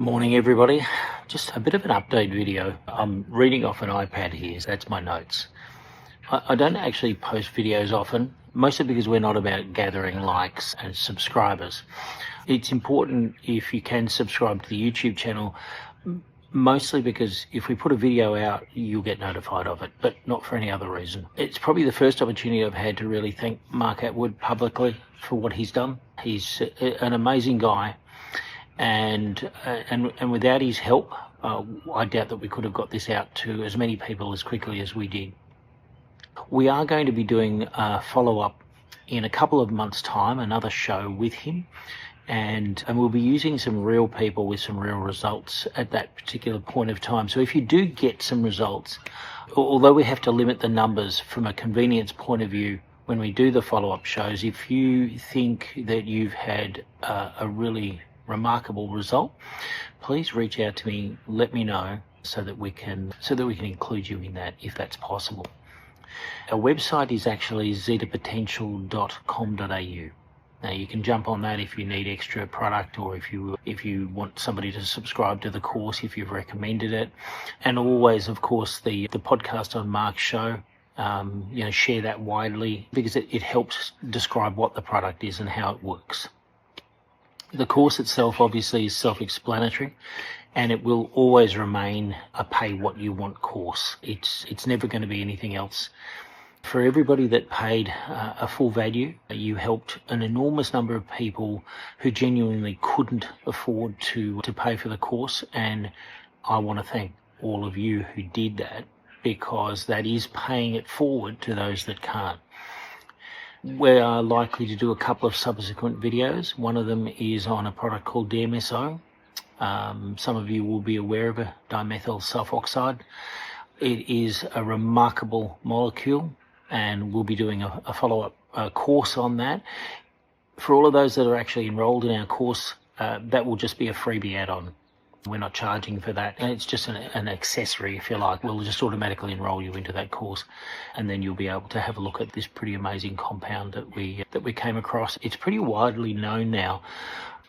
Morning everybody. Just a bit of an update video. I'm reading off an iPad here, so that's my notes. I don't actually post videos often, mostly because we're not about gathering likes and subscribers. It's important if you can subscribe to the YouTube channel, mostly because if we put a video out, you'll get notified of it, but not for any other reason. It's probably the first opportunity I've had to really thank Mark Atwood publicly for what he's done. He's an amazing guy. And without his help, I doubt that we could have got this out to as many people as quickly as we did. We are going to be doing a follow-up in a couple of months' time, another show with him, and we'll be using some real people with some real results at that particular point of time. So if you do get some results, although we have to limit the numbers from a convenience point of view, when we do the follow-up shows, if you think that you've had a really remarkable result, please reach out to me, let me know so that we can include you in that if that's possible. Our website is actually zetapotential.com.au. Now you can jump on that if you need extra product, or if you want somebody to subscribe to the course if you've recommended it. And always, of course, the podcast on Mark's show, share that widely, because it helps describe what the product is and how it works. The course itself obviously is self-explanatory, and it will always remain a pay what you want course. It's never going to be anything else. For everybody that paid a full value, you helped an enormous number of people who genuinely couldn't afford to pay for the course, and I want to thank all of you who did that, because that is paying it forward to those that can't. We are likely to do a couple of subsequent videos. One of them is on a product called DMSO. Some of you will be aware of a dimethyl sulfoxide. It is a remarkable molecule, and we'll be doing a follow-up course on that. For all of those that are actually enrolled in our course, that will just be a freebie add-on. We're not charging for that, and it's just an accessory, if you like. We'll just automatically enroll you into that course, and then you'll be able to have a look at this pretty amazing compound that we came across. It's pretty widely known now,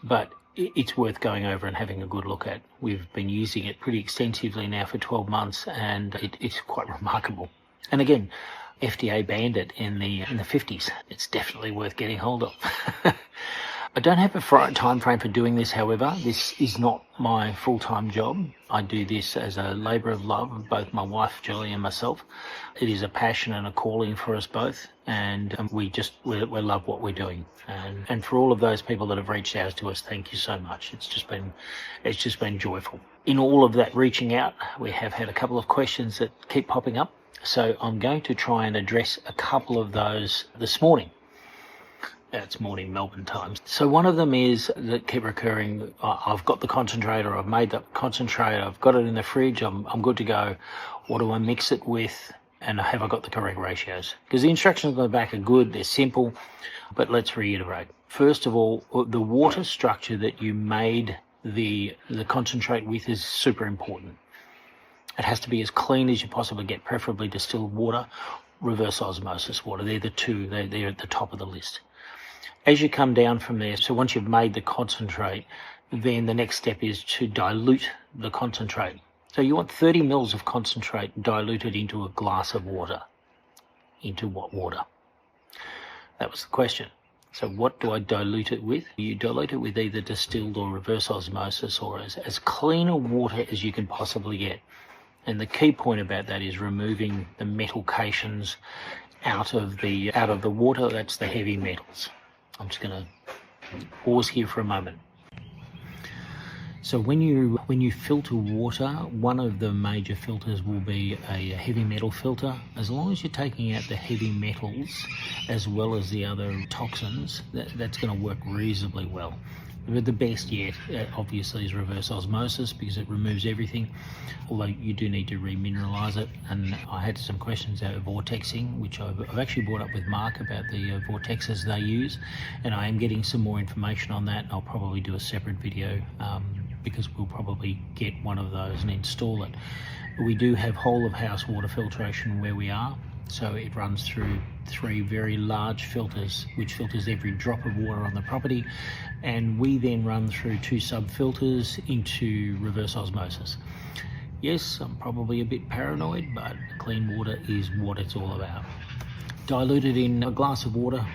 but it's worth going over and having a good look at. We've been using it pretty extensively now for 12 months, and it's quite remarkable. And again, FDA banned it in the 50s. It's definitely worth getting hold of. I don't have a time frame for doing this, however. This is not my full-time job. I do this as a labour of love of both my wife, Julie, and myself. It is a passion and a calling for us both, and we love what we're doing. And for all of those people that have reached out to us, thank you so much. It's just been joyful. In all of that reaching out, we have had a couple of questions that keep popping up, so I'm going to try and address a couple of those this morning. It's morning Melbourne time. So one of them is that keep recurring. I've got the concentrator, I've made the concentrator, I've got it in the fridge, I'm good to go. What do I mix it with? And have I got the correct ratios? Because the instructions on the back are good, they're simple, but let's reiterate. First of all, the water structure that you made the concentrate with is super important. It has to be as clean as you possibly get, preferably distilled water, reverse osmosis water. They're the two, they're at the top of the list. As you come down from there, so once you've made the concentrate, then the next step is to dilute the concentrate. So you want 30 mils of concentrate diluted into a glass of water. Into what water? That was the question. So what do I dilute it with? You dilute it with either distilled or reverse osmosis, or as clean a water as you can possibly get. And the key point about that is removing the metal cations out of the water. That's the heavy metals. I'm just going to pause here for a moment. So when you filter water, one of the major filters will be a heavy metal filter. As long as you're taking out the heavy metals as well as the other toxins, that's going to work reasonably well. But the best yet, obviously, is reverse osmosis, because it removes everything, although you do need to remineralize it. And I had some questions about vortexing, which I've actually brought up with Mark about the vortexes they use, and I am getting some more information on that, and I'll probably do a separate video because we'll probably get one of those and install it. We do have whole of house water filtration where we are, So it runs through 3 very large filters, which filters every drop of water on the property. And we then run through 2 sub-filters into reverse osmosis. Yes, I'm probably a bit paranoid, but clean water is what it's all about. Diluted in a glass of water,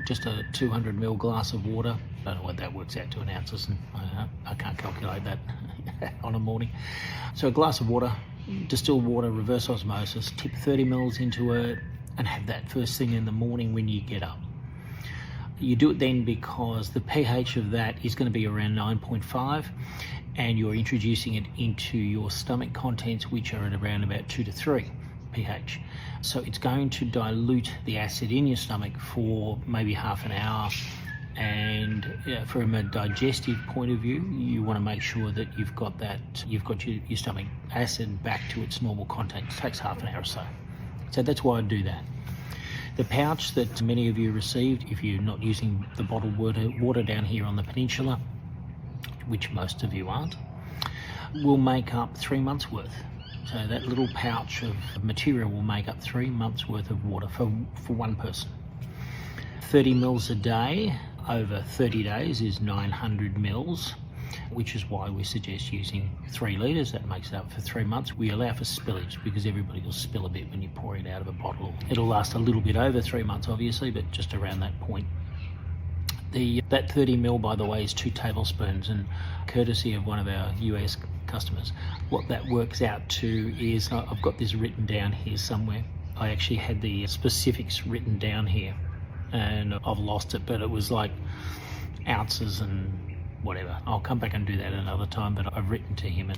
just a 200 ml glass of water. I don't know what that works out to in ounces, and I can't calculate that on a morning. So a glass of water, distilled water, reverse osmosis, tip 30 mils into it, and have that first thing in the morning when you get up. You do it then because the pH of that is going to be around 9.5, and you're introducing it into your stomach contents, which are at around about 2 to 3 pH. So it's going to dilute the acid in your stomach for maybe half an hour. And from a digestive point of view, you want to make sure that you've got your stomach acid back to its normal content. It takes half an hour or so. So that's why I do that. The pouch that many of you received, if you're not using the bottled water down here on the peninsula, which most of you aren't, will make up 3 months worth. So that little pouch of material will make up 3 months worth of water for one person. 30 mils a day over 30 days is 900 mils, which is why we suggest using 3 litres. That makes it up for 3 months. We allow for spillage because everybody will spill a bit when you pour it out of a bottle. It'll last a little bit over 3 months, obviously, but just around that point. That 30 mil, by the way, is 2 tablespoons, and courtesy of one of our US customers, what that works out to is, I've got this written down here somewhere. I actually had the specifics written down here, and I've lost it, but it was like ounces and whatever. I'll come back and do that another time, but I've written to him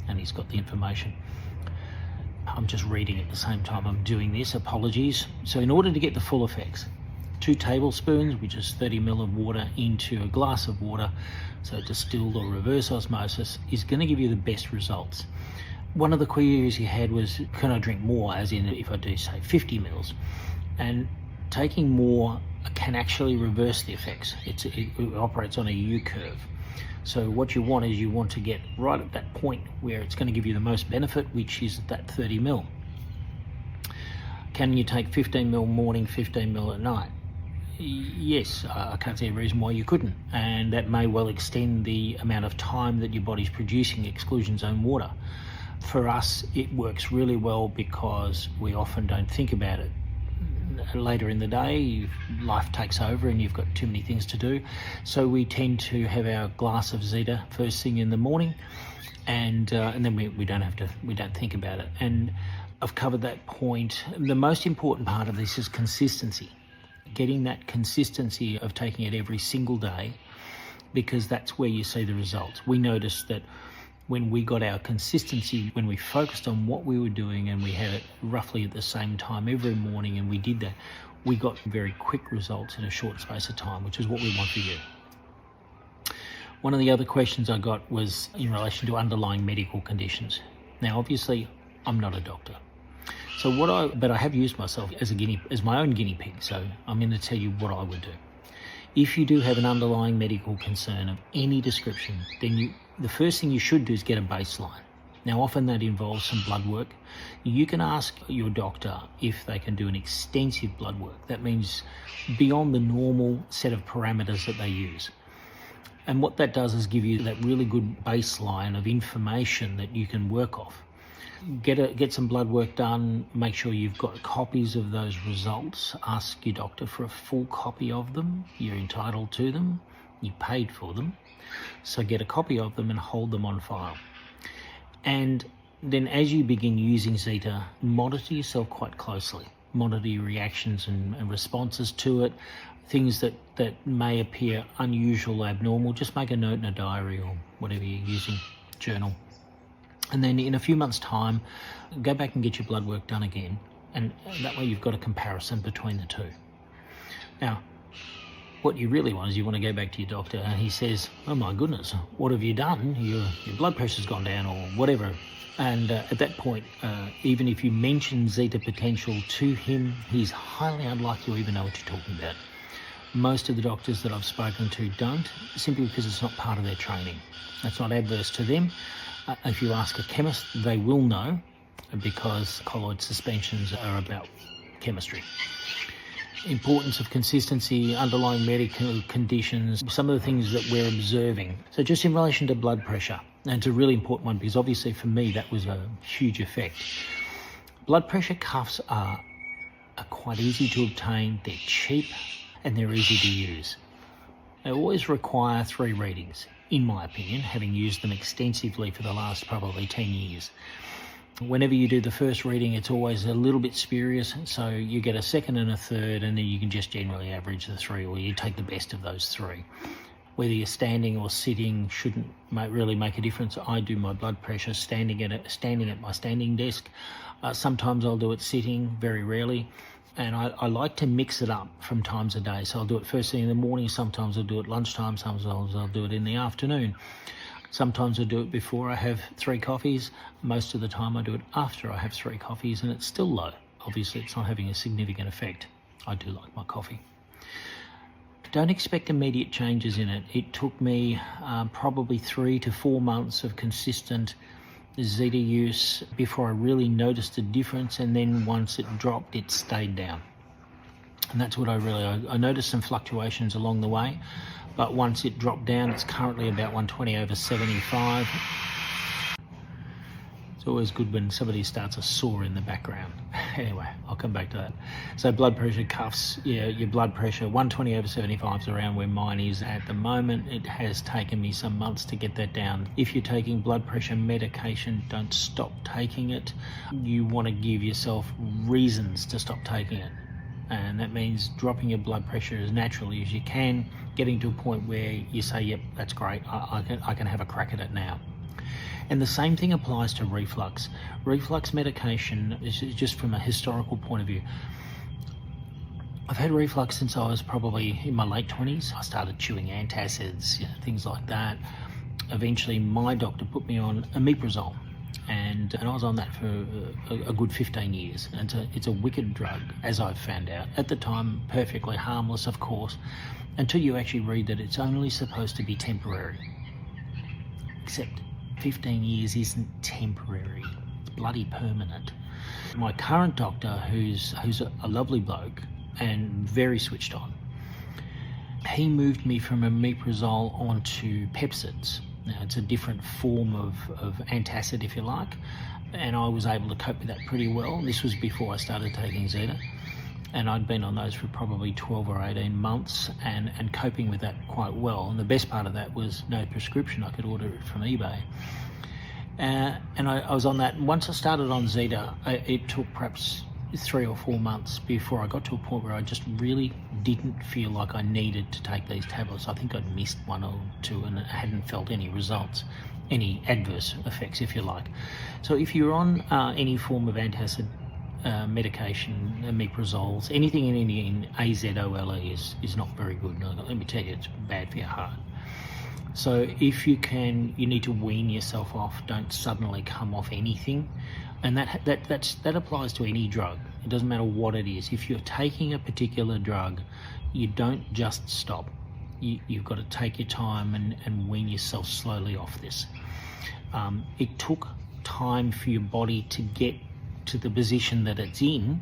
and he's got the information. I'm just reading at the same time I'm doing this, apologies. So in order to get the full effects, 2 tablespoons, which is 30 ml of water into a glass of water, so distilled or reverse osmosis, is going to give you the best results. One of the queries you had was, can I drink more, as in if I do say 50 mils? And taking more can actually reverse the effects. It operates on a U-curve. So what you want is you want to get right at that point where it's going to give you the most benefit, which is that 30 mil. Can you take 15 mil morning, 15 mil at night? Yes, I can't see a reason why you couldn't, and that may well extend the amount of time that your body's producing exclusion zone water. For us, it works really well because we often don't think about it. Later in the day, life takes over and you've got too many things to do, so we tend to have our glass of Zeta first thing in the morning, and then we don't think about it. And I've covered that point. The most important part of this is consistency. Getting that consistency of taking it every single day, because that's where you see the results. We noticed that when we got our consistency, when we focused on what we were doing and we had it roughly at the same time every morning and we did that, we got very quick results in a short space of time, which is what we want for you. One of the other questions I got was in relation to underlying medical conditions. Now, obviously, I'm not a doctor. So but I have used myself as my own guinea pig, so I'm going to tell you what I would do. If you do have an underlying medical concern of any description, then the first thing you should do is get a baseline. Now, often that involves some blood work. You can ask your doctor if they can do an extensive blood work. That means beyond the normal set of parameters that they use. And what that does is give you that really good baseline of information that you can work off. Get some blood work done, make sure you've got copies of those results. Ask your doctor for a full copy of them. You're entitled to them. You paid for them. So get a copy of them and hold them on file. And then as you begin using Zeta, monitor yourself quite closely. Monitor your reactions and responses to it. Things that may appear unusual, abnormal, just make a note in a diary or whatever you're using, journal. And then in a few months' time, go back and get your blood work done again. And that way you've got a comparison between the two. Now, what you really want is you want to go back to your doctor and he says, oh my goodness, what have you done? Your blood pressure's gone down or whatever. And at that point, even if you mention Zeta potential to him, he's highly unlikely to even know what you're talking about. Most of the doctors that I've spoken to don't, simply because it's not part of their training. That's not adverse to them. If you ask a chemist, they will know, because colloid suspensions are about chemistry. Importance of consistency, underlying medical conditions, some of the things that we're observing. So just in relation to blood pressure, and it's a really important one because obviously for me that was a huge effect. Blood pressure cuffs are quite easy to obtain, they're cheap, and they're easy to use. They always require 3 readings, in my opinion, having used them extensively for the last probably 10 years. Whenever you do the first reading, it's always a little bit spurious, so you get a second and a third, and then you can just generally average the 3, or you take the best of those 3. Whether you're standing or sitting shouldn't really make a difference. I do my blood pressure standing at my standing desk. Sometimes I'll do it sitting, very rarely. And I like to mix it up from times of day. So I'll do it first thing in the morning, sometimes I'll do it lunchtime, sometimes I'll do it in the afternoon. Sometimes I do it before I have 3 coffees. Most of the time I do it after I have 3 coffees, and it's still low. Obviously it's not having a significant effect. I do like my coffee. Don't expect immediate changes in it. It took me probably 3 to 4 months of consistent Zeta use before I really noticed a difference, and then once it dropped, it stayed down. And that's what I noticed some fluctuations along the way, but once it dropped down, it's currently about 120/75. It's always good when somebody starts a saw in the background. Anyway, I'll come back to that. So blood pressure cuffs, yeah, your blood pressure, 120/75 is around where mine is at the moment. It has taken me some months to get that down. If you're taking blood pressure medication, don't stop taking it. You want to give yourself reasons to stop taking it. And that means dropping your blood pressure as naturally as you can, getting to a point where you say, yep, that's great, I can have a crack at it now. And the same thing applies to reflux. Reflux medication is just from a historical point of view. I've had reflux since I was probably in my late 20s. I started chewing antacids, things like that. Eventually, my doctor put me on omeprazole, and I was on that for a good 15 years. And it's a wicked drug, as I've found out. At the time, perfectly harmless, of course, until you actually read that it's only supposed to be temporary. Except 15 years isn't temporary, it's bloody permanent. My current doctor, who's a lovely bloke and very switched on, he moved me from omeprazole onto Pepcids. Now, it's a different form of antacid, if you like, and I was able to cope with that pretty well. This was before I started taking Zeta, and I'd been on those for probably 12 or 18 months and coping with that quite well. And the best part of that was no prescription. I could order it from eBay. And I was on that. Once I started on Zeta, it took perhaps 3 or 4 months before I got to a point where I just really didn't feel like I needed to take these tablets. I think I'd missed 1 or 2 and I hadn't felt any results, any adverse effects, if you like. So if you're on any form of antacid medication, omeprazoles, anything in AZOLE is not very good. Let me tell you, it's bad for your heart. So if you can, you need to wean yourself off. Don't suddenly come off anything, and that applies to any drug. It doesn't matter what it is. If you're taking a particular drug, you don't just stop. You've got to take your time and wean yourself slowly off this. It took time for your body to get to the position that it's in,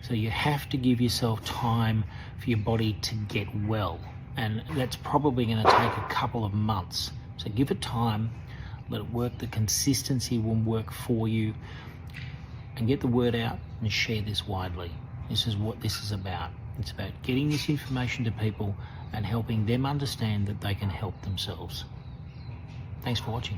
so you have to give yourself time for your body to get well, and that's probably going to take a couple of months. So give it time, let it work. The consistency will work for you, and get the word out and share this widely. This is what this is about. It's about getting this information to people and helping them understand that they can help themselves. Thanks for watching.